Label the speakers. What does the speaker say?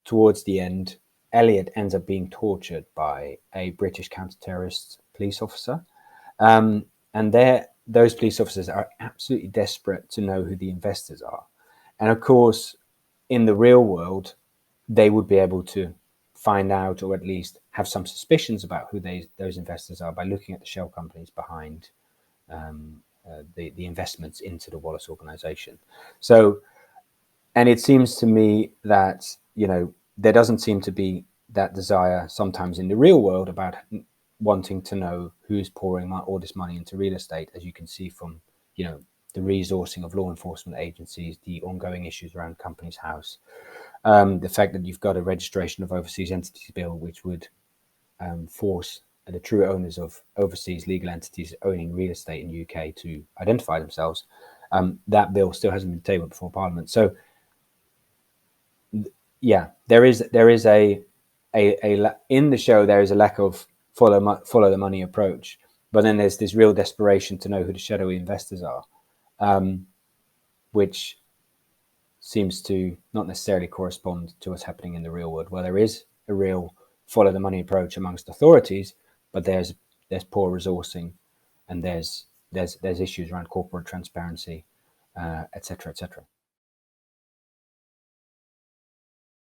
Speaker 1: towards the end, Elliot ends up being tortured by a British counter-terrorist police officer. And those police officers are absolutely desperate to know who the investors are. And of course, in the real world, they would be able to find out, or at least have some suspicions about who those investors are by looking at the shell companies behind the investments into the Wallace organization. So, and it seems to me that, there doesn't seem to be that desire sometimes in the real world about wanting to know who's pouring all this money into real estate, as you can see from, the resourcing of law enforcement agencies, the ongoing issues around Companies House, the fact that you've got a registration of overseas entities bill, which would force the true owners of overseas legal entities owning real estate in the UK to identify themselves. That bill still hasn't been tabled before Parliament. So, yeah, there is a in the show there is a lack of follow the money approach, but then there's this real desperation to know who the shadowy investors are, which seems to not necessarily correspond to what's happening in the real world, where there is a real follow the money approach amongst authorities, but there's poor resourcing, and there's issues around corporate transparency, etc., etc.